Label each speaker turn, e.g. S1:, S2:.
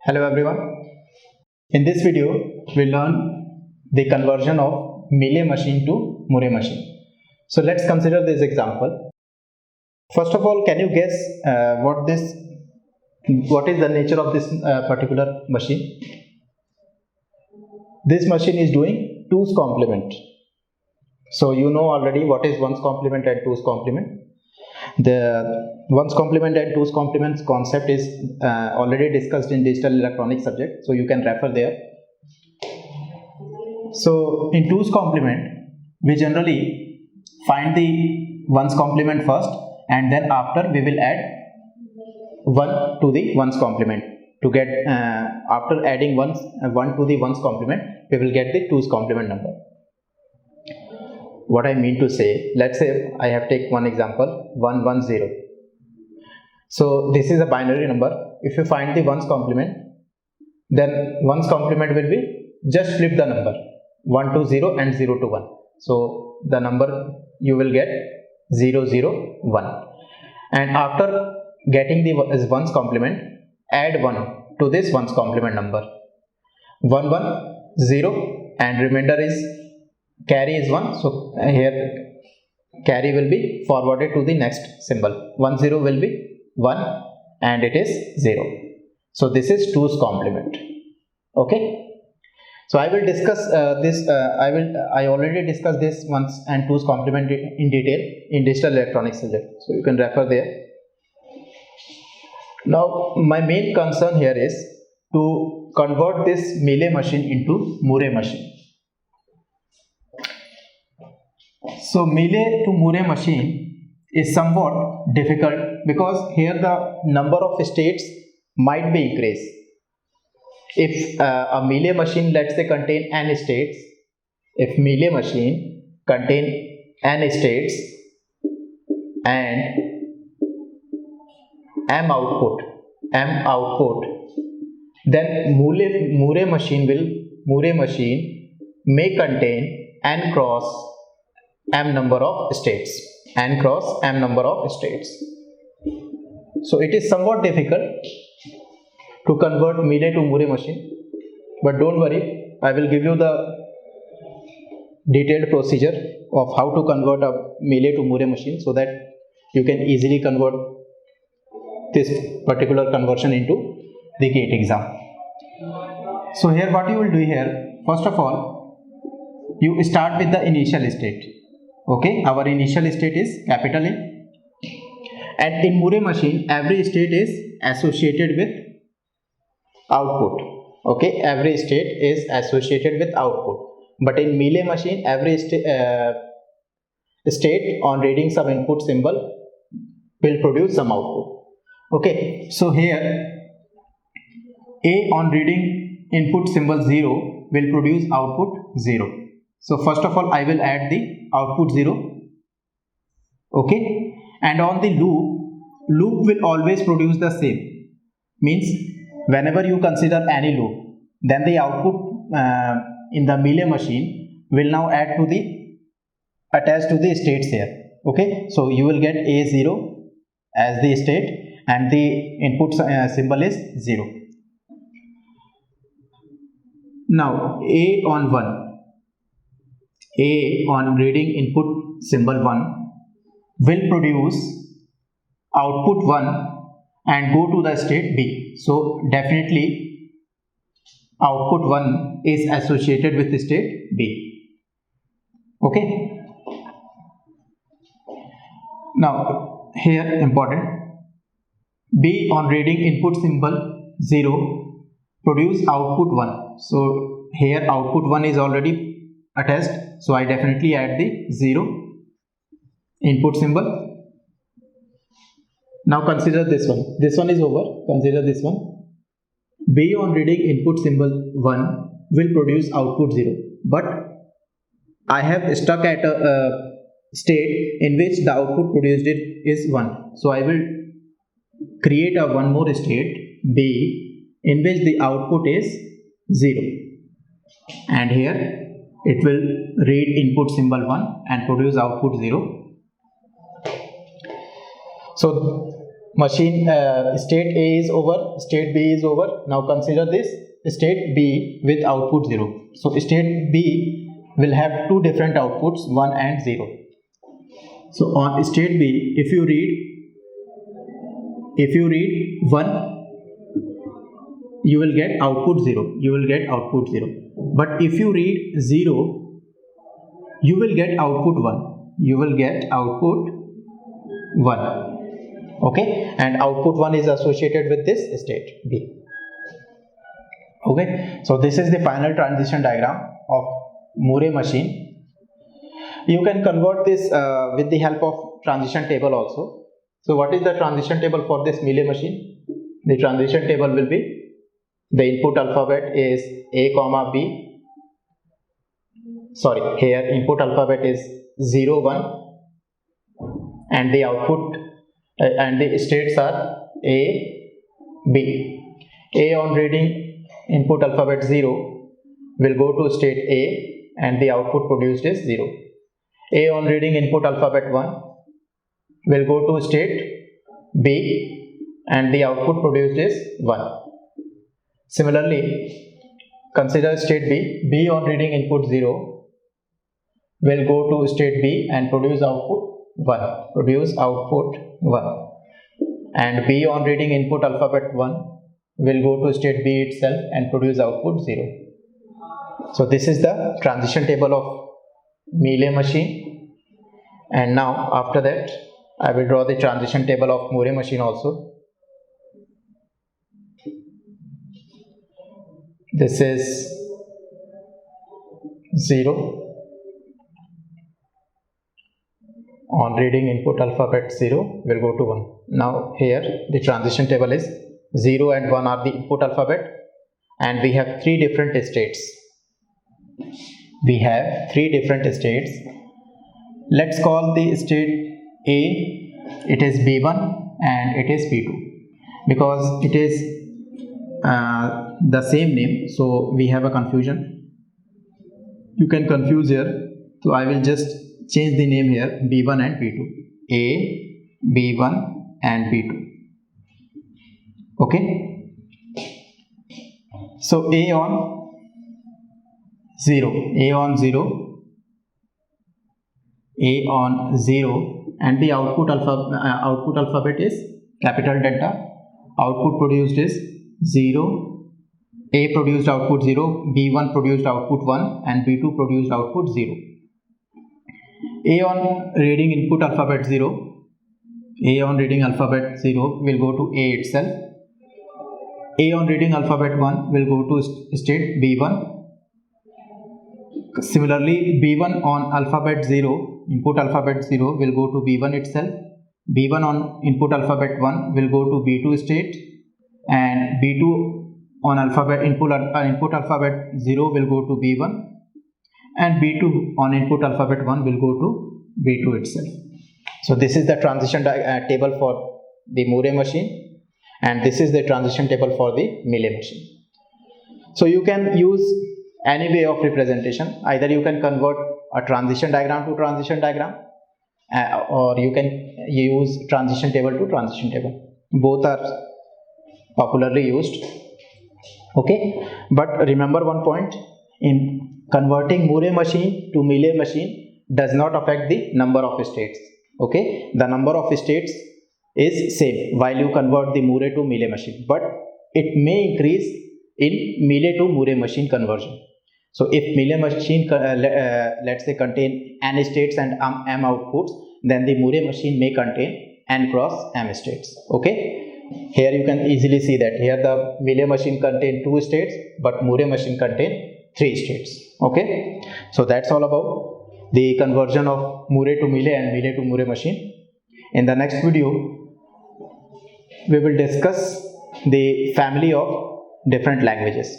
S1: Hello everyone. In this video, we learn the conversion of Mealy machine to Murray machine. So let's consider this example. First of all, can you guess what is the nature of this particular machine? This machine is doing 2's complement. So you know already what is 1's complement and 2's complement. The 1's complement and 2's complement concept is already discussed in digital electronics subject, so you can refer there. So in 2's complement, we generally find the 1's complement first, and then after we will add 1 to the 1's complement to get after adding 1 to the 1's complement, we will get the 2's complement number. What I mean to say, let's say I have take one example 110. So this is a binary number. If you find the 1's complement, then 1's complement will be just flip the number 1 to 0 and 0 to 1. So the number you will get 0 0 1, and after getting the 1's complement, add 1 to this 1's complement number 1 1 0, and remainder is carry is 1, so here carry will be forwarded to the next symbol. 1 0 will be 1 and it is 0. So this is 2's complement. Okay, so I will discuss I already discussed this 1's and 2's complement in detail in digital electronics subject, so you can refer there. Now my main concern here is to convert this Mealy machine into Murray machine. So Mealy to Murray machine is somewhat difficult because here the number of states might be increased. If a Mealy machine, let's say, contain n states, if Mealy machine contain n states and m output, then Murray machine may contain n cross m number of states, n cross m number of states. So it is somewhat difficult to convert Mealy to Murray machine, but don't worry, I will give you the detailed procedure of how to convert a Mealy to Murray machine so that you can easily convert this particular conversion into the GATE exam. So here what you will do here, first of all, you start with the initial state. Okay, our initial state is capital A, and in Murray machine every state is associated with output. Okay, every state is associated with output, but in Mealy machine every state on reading some input symbol will produce some output. Okay, so here A on reading input symbol 0 will produce output 0. So first of all I will add the output 0. Okay, and on the loop will always produce the same, means whenever you consider any loop, then the output in the Mealy machine will now attach to the states here. Okay, so you will get A0 as the state and the input symbol is 0. Now A on reading input symbol 1 will produce output 1 and go to the state B. So definitely output 1 is associated with the state B. Okay. Now here important, B on reading input symbol 0 produce output 1. So here output 1 is already attached, so I definitely add the 0 input symbol. Now consider this one is over, consider this one. B on reading input symbol 1 will produce output 0, but I have stuck at a state in which the output produced is 1, so I will create a one more state B in which the output is 0, and here it will read input symbol 1 and produce output 0. So machine state A is over, state B is over. Now consider this state B with output 0. So state B will have two different outputs, 1 and 0. So on state B, if you read 1, you will get output 0. But if you read 0, you will get output 1. Okay, and output 1 is associated with this state B. Okay, so this is the final transition diagram of Mealy machine. You can convert this with the help of transition table also. So what is the transition table for this Mealy machine? The transition table will be, the input alphabet is A comma B. Sorry, here input alphabet is 0 1, and the output and the states are A B. A on reading input alphabet 0 will go to state A, and the output produced is 0. A on reading input alphabet 1 will go to state B, and the output produced is 1. Similarly, consider state B. B on reading input 0 will go to state B and produce output 1. And B on reading input alphabet 1 will go to state B itself and produce output 0. So this is the transition table of Mealy machine. And now after that, I will draw the transition table of Mealy machine also. This is 0. On reading input alphabet 0 will go to 1. Now here the transition table is 0 and 1 are the input alphabet, and we have three different states. Let's call the state A, it is B1 and it is B2, because it is the same name, so we have a confusion. You can confuse here, so I will just change the name here, B1 and B2. A, B1 and B2. Okay. So A on 0, and the output alphabet is capital delta. Output produced is 0. A produced output 0, B1 produced output 1, and B2 produced output 0. A on reading input alphabet 0. A on reading alphabet 0 will go to A itself. A on reading alphabet 1 will go to state B1. Similarly, B1 on alphabet 0, input alphabet 0 will go to B1 itself. B1 on input alphabet 1 will go to B2 state, and B2 on input alphabet 0 will go to B1, and B2 on input alphabet 1 will go to B2 itself. So this is the transition table for the Mealy machine, and this is the transition table for the Mealy machine. So you can use any way of representation. Either you can convert a transition diagram to transition diagram, or you can use transition table to transition table. Both are popularly used. Okay, but remember one point: in converting Mealy machine to Mealy machine does not affect the number of states. Okay, the number of states is same while you convert the Mealy to Mealy machine, but it may increase in Mealy to Mealy machine conversion. So if Mealy machine let's say contain n states and m outputs, then the Mealy machine may contain n cross m states. Okay, here you can easily see that here the Mealy machine contain 2 states, but Mealy machine contain 3 states. Okay, so that's all about the conversion of Mealy to Mealy and Mealy to Mealy machine. In the next video, we will discuss the family of different languages.